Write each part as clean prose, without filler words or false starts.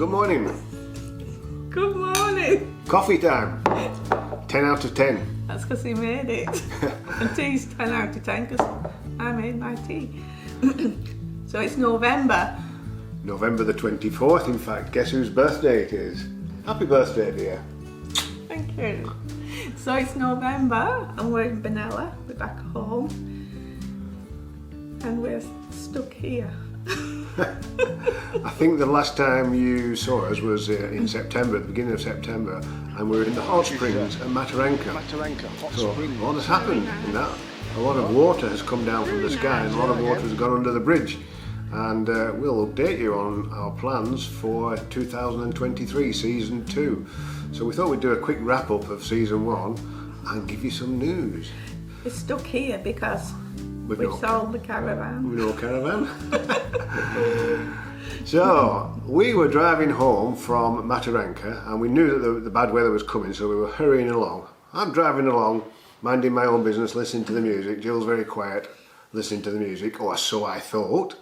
Good morning. Good morning. Coffee time. 10 out of 10. That's because he made it. And tea's 10 out of 10 because I made my tea. So it's November. November the 24th, in fact. Guess whose birthday it is? Happy birthday, dear. Thank you. So it's November and we're in Benalla. We're back home. And we're stuck here. I think the last time you saw us was in September, at the beginning of September, and we were in the hot springs at Mataranka. So a lot has happened in that. A lot of water has come down from the sky and a lot of water has gone under the bridge. And we'll update you on our plans for 2023 season 2. So we thought we'd do a quick wrap up of season 1 and give you some news. We're stuck here because we've sold the caravan. With no caravan. So we were driving home from Mataranka and we knew that the bad weather was coming, so we were hurrying along. I'm driving along, minding my own business, listening to the music. Jill's very quiet, listening to the music, or so I thought.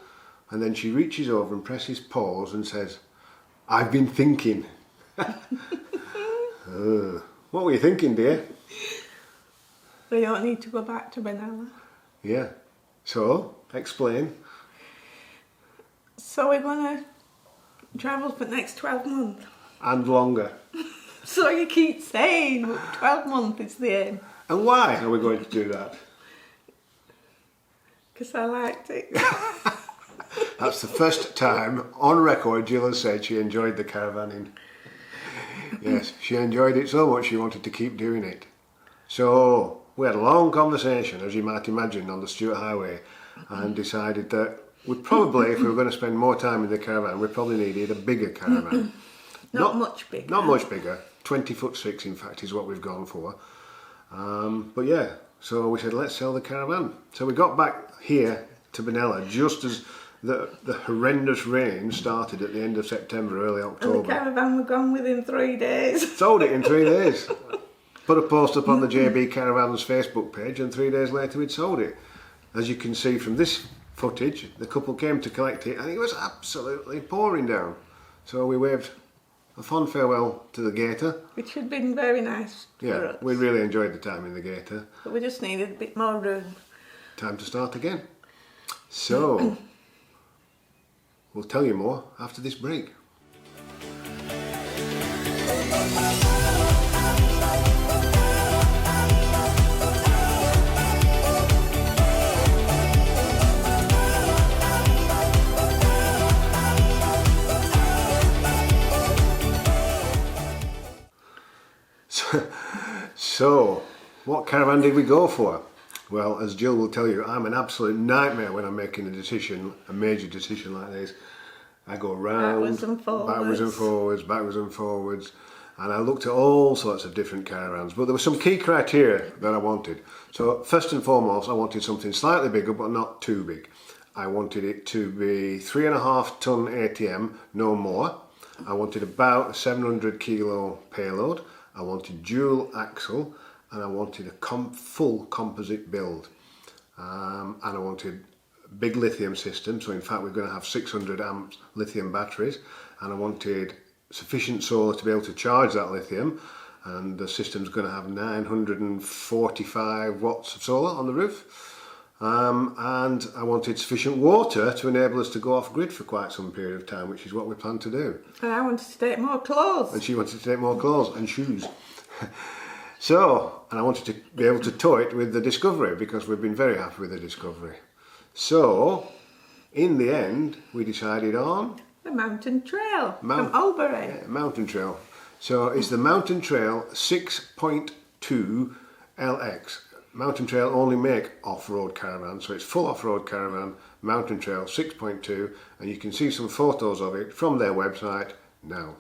And then she reaches over and presses pause and says, "I've been thinking." What were you thinking, dear? We don't need to go back to Benalla. Yeah. So, explain. So we're going to travel for the next 12 months. And longer. So you keep saying 12 months is the aim. And why are we going to do that? Because I liked it. That's the first time on record Jill has said she enjoyed the caravanning. Yes, she enjoyed it so much she wanted to keep doing it. So we had a long conversation, as you might imagine, on the Stuart Highway and decided that we probably, if we were going to spend more time in the caravan, we probably needed a bigger caravan. Not much bigger. Not much bigger. 20'6" in fact is what we've gone for. But yeah, so we said let's sell the caravan. So we got back here to Benalla just as the horrendous rain started at the end of September, early October. And the caravan were gone within 3 days. Sold it in 3 days. Put a post up on the JB Caravan's Facebook page and 3 days later we'd sold it. As you can see from this footage, the couple came to collect it and it was absolutely pouring down. So we waved a fond farewell to the Gator. Which had been very nice for us. We really enjoyed the time in the Gator. But we just needed a bit more room. Time to start again. So, we'll tell you more after this break. So, what caravan did we go for? Well, as Jill will tell you, I'm an absolute nightmare when I'm making a major decision like this. I go round, backwards and forwards, and I looked at all sorts of different caravans, but there were some key criteria that I wanted. So first and foremost, I wanted something slightly bigger, but not too big. I wanted it to be 3.5 ton ATM, no more. I wanted about a 700 kilo payload. I wanted dual axle, and I wanted a full composite build. And I wanted a big lithium system, so in fact we're going to have 600 amp lithium batteries, and I wanted sufficient solar to be able to charge that lithium, and the system's going to have 945 watts of solar on the roof. And I wanted sufficient water to enable us to go off grid for quite some period of time, which is what we plan to do. And I wanted to take more clothes. And she wanted to take more clothes and shoes. So, and I wanted to be able to tow it with the Discovery because we've been very happy with the Discovery. So, in the end, we decided on the Mountain Trail from Albury. Yeah, Mountain Trail. So it's the Mountain Trail 6.2 LX. Mountain Trail only make off-road caravans, so it's full off-road caravan, Mountain Trail 6.2, and you can see some photos of it from their website now.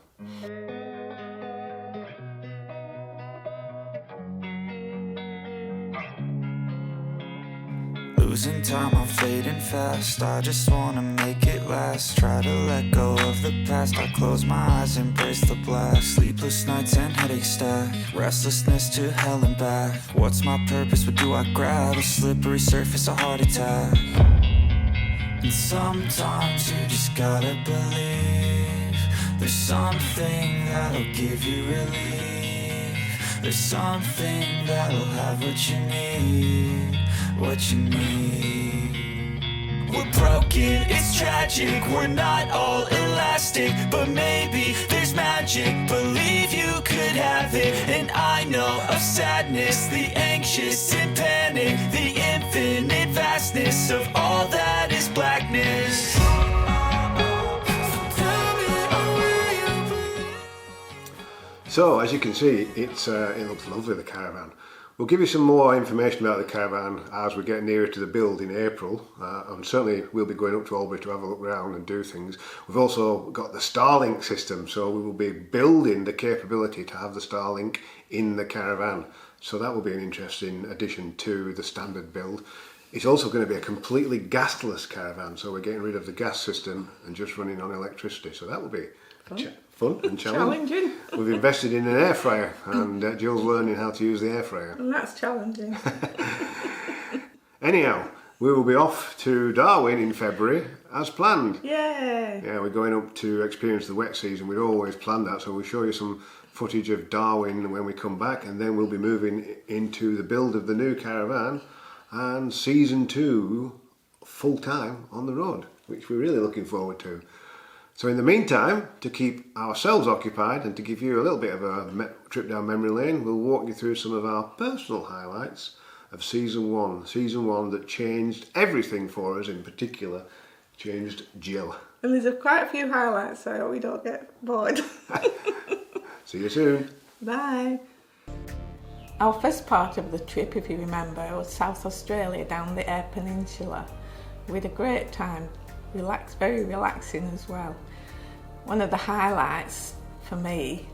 Losing time, I'm fading fast. I just wanna make it last. Try to let go of the past. I close my eyes, embrace the blast. Sleepless nights and headaches stack. Restlessness to hell and back. What's my purpose? What do I grab? A slippery surface, a heart attack. And sometimes you just gotta believe There's something that'll give you relief. There's something that'll have what you need, what you need. We're broken, it's tragic, we're not all elastic, but maybe there's magic, believe you could have it. And I know of sadness, the anxious and panic, the infinite vastness of all that is blackness. So as you can see, it looks lovely, the caravan. We'll give you some more information about the caravan as we get nearer to the build in April, and certainly we'll be going up to Albury to have a look around and do things. We've also got the Starlink system, so we will be building the capability to have the Starlink in the caravan. So that will be an interesting addition to the standard build. It's also going to be a completely gasless caravan, so we're getting rid of the gas system and just running on electricity. So that will be fun and challenging. We've invested in an air fryer, and Jill's learning how to use the air fryer. And that's challenging. Anyhow, we will be off to Darwin in February as planned. Yay! Yeah, we're going up to experience the wet season. We'd always planned that, so we'll show you some footage of Darwin when we come back, and then we'll be moving into the build of the new caravan and season 2 full time on the road, which we're really looking forward to. So in the meantime, to keep ourselves occupied and to give you a little bit of a trip down memory lane, we'll walk you through some of our personal highlights of season 1. Season 1 that changed everything for us, in particular, changed Jill. And there's quite a few highlights, so I hope we don't get bored. See you soon. Bye. Our first part of the trip, if you remember, was South Australia down the Eyre Peninsula. We had a great time. Very relaxing as well. One of the highlights for me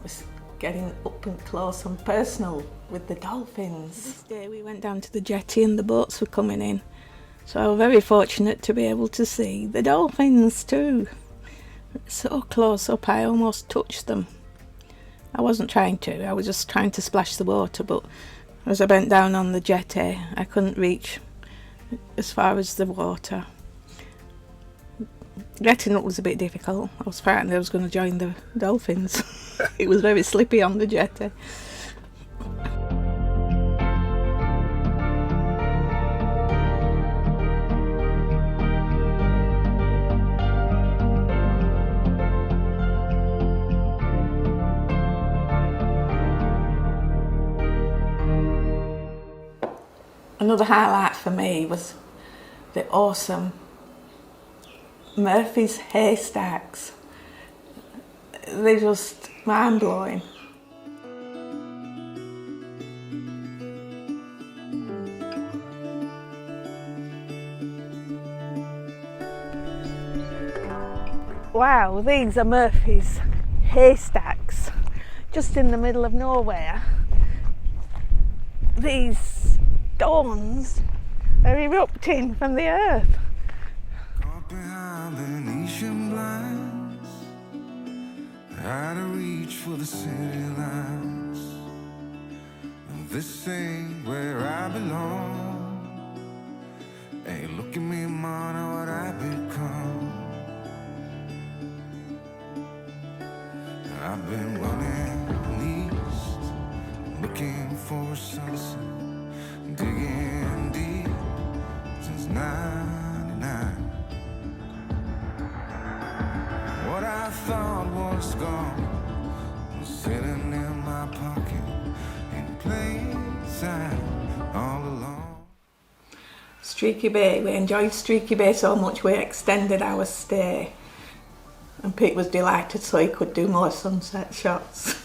was getting up and close and personal with the dolphins. This day we went down to the jetty and the boats were coming in, so I was very fortunate to be able to see the dolphins too. So close up I almost touched them. I wasn't trying to, I was just trying to splash the water, but as I bent down on the jetty I couldn't reach as far as the water. Getting up was a bit difficult. I was frightened I was going to join the dolphins. It was very slippy on the jetty. Another highlight for me was the awesome Murphy's haystacks. They're just mind-blowing. Wow, these are Murphy's haystacks, just in the middle of nowhere. These stones are erupting from the earth. Venetian blinds, out of reach for the city lights. This ain't where I belong. Hey, look at me, man, what I've become. I've been running east, looking for a sunset, digging deep since '99. What I thought was gone was sitting in my pocket in plain sight all along. Streaky Bay. We enjoyed Streaky Bay so much we extended our stay. And Pete was delighted so he could do more sunset shots.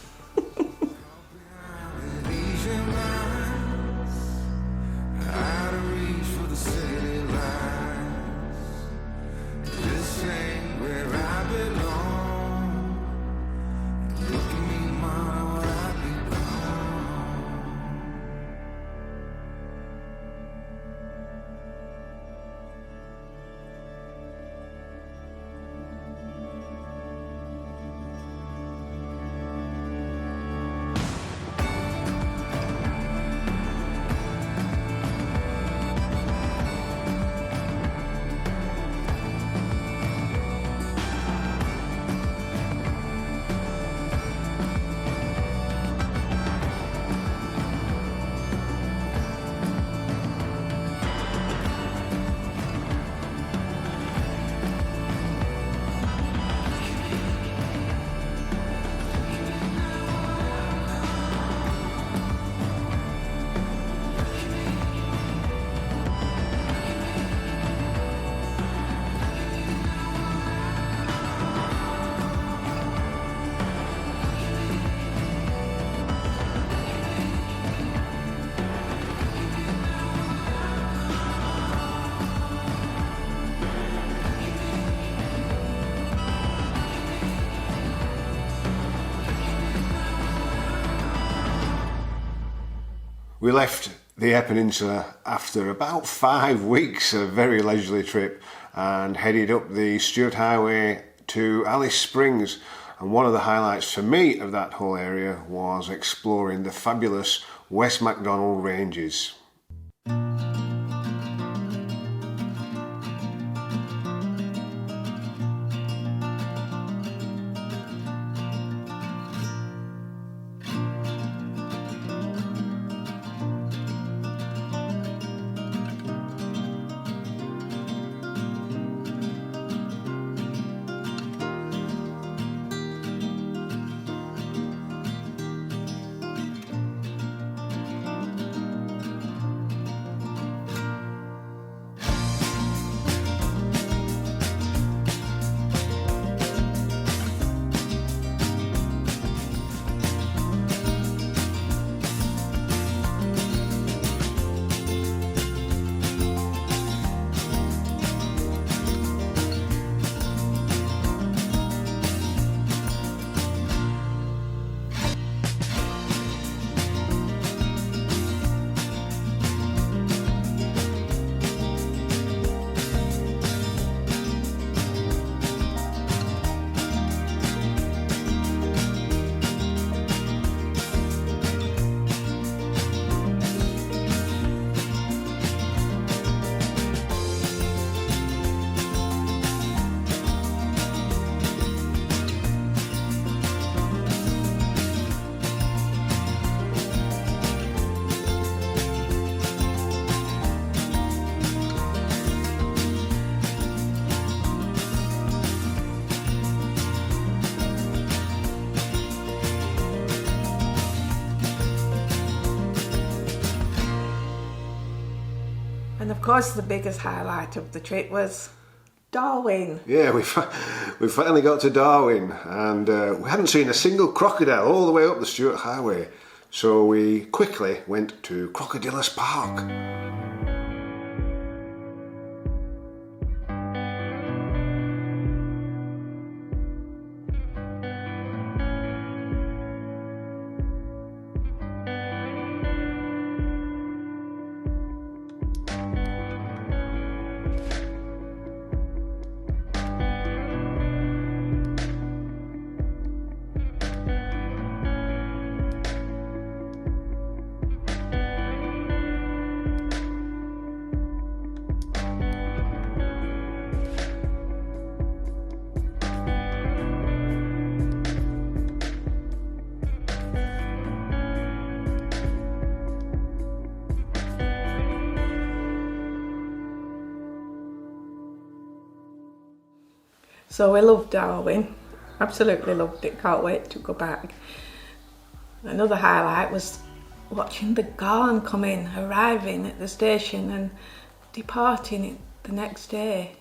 We left the Eyre Peninsula after about 5 weeks, a very leisurely trip, and headed up the Stuart Highway to Alice Springs. And one of the highlights for me of that whole area was exploring the fabulous West MacDonald Ranges. And of course the biggest highlight of the trip was Darwin. Yeah, we finally got to Darwin, and we hadn't seen a single crocodile all the way up the Stuart Highway, so we quickly went to Crocodilus Park. So we loved Darwin, absolutely loved it, can't wait to go back. Another highlight was watching the Garn come in, arriving at the station and departing the next day.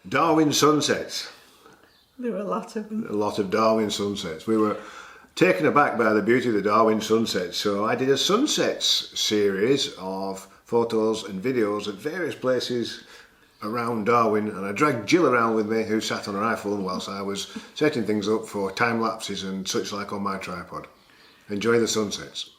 Darwin sunsets. There were a lot of them. A lot of Darwin sunsets. We were taken aback by the beauty of the Darwin sunsets, so I did a sunsets series of photos and videos at various places around Darwin, and I dragged Jill around with me, who sat on her iPhone whilst I was setting things up for time lapses and such like on my tripod. Enjoy the sunsets.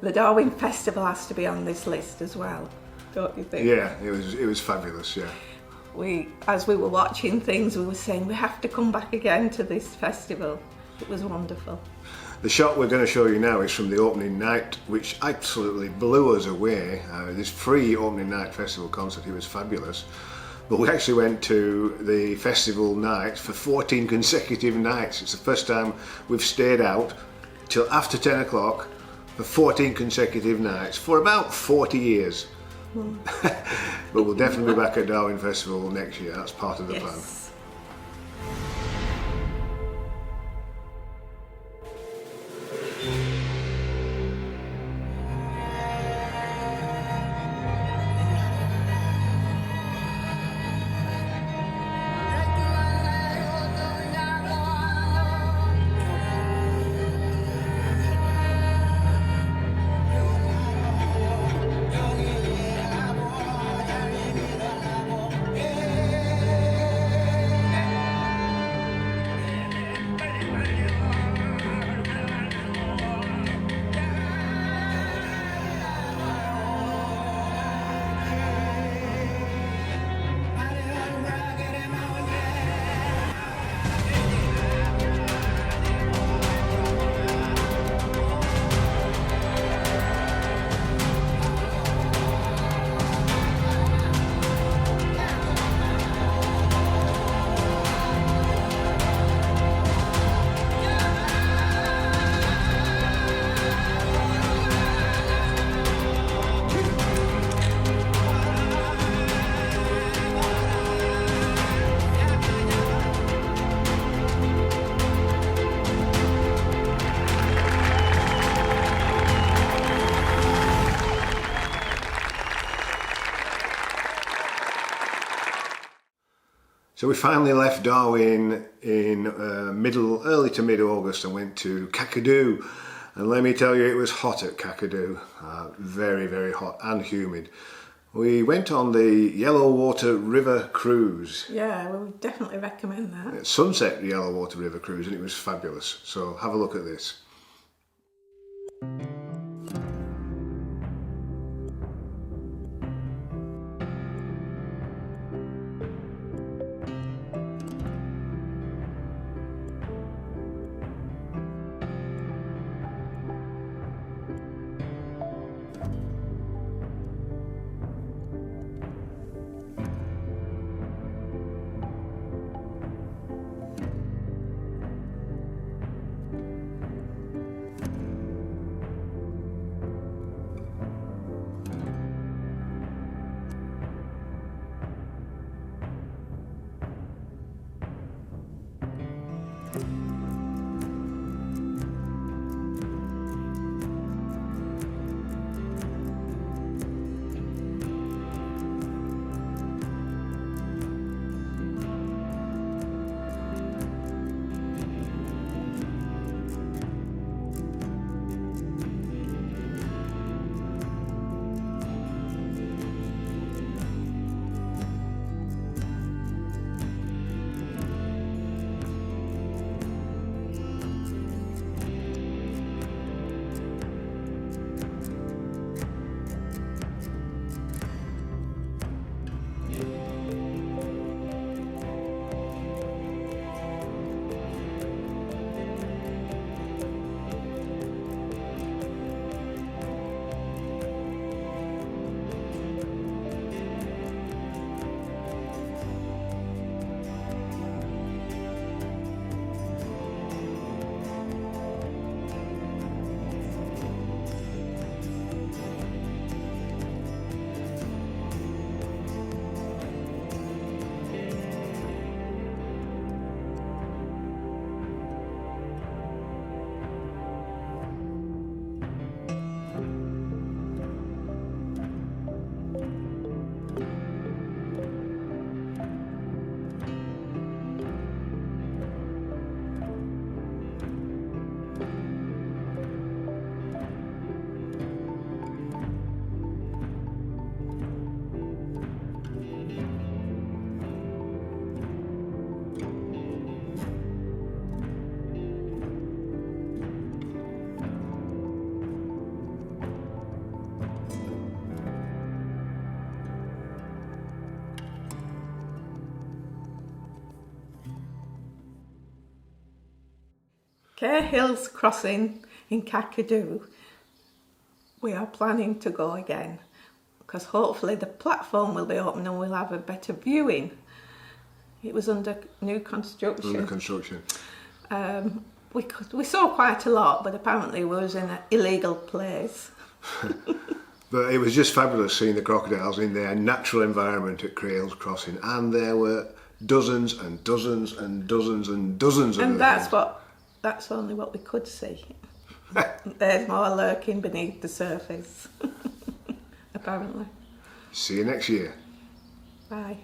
The Darwin Festival has to be on this list as well, don't you think? Yeah, it was fabulous, yeah. As we were watching things, we were saying we have to come back again to this festival. It was wonderful. The shot we're going to show you now is from the opening night, which absolutely blew us away. This free opening night festival concert, it was fabulous. But we actually went to the festival night for 14 consecutive nights. It's the first time we've stayed out till after 10 o'clock for 14 consecutive nights for about 40 years. But we'll definitely be back at Darwin Festival next year. That's part of the plan. So we finally left Darwin in early to mid-August and went to Kakadu. And let me tell you, it was hot at Kakadu. Very, very hot and humid. We went on the Yellowwater River Cruise. Yeah, we would definitely recommend that. Sunset Yellowwater River Cruise, and it was fabulous. So have a look at this. Care Hills Crossing in Kakadu, we are planning to go again because hopefully the platform will be open and we'll have a better viewing. It was under new construction. Under construction. We saw quite a lot, but apparently we was in an illegal place. But it was just fabulous seeing the crocodiles in their natural environment at Care Hills Crossing, and there were dozens and dozens and dozens and dozens of them. And that's only what we could see. There's more lurking beneath the surface, apparently. See you next year. Bye.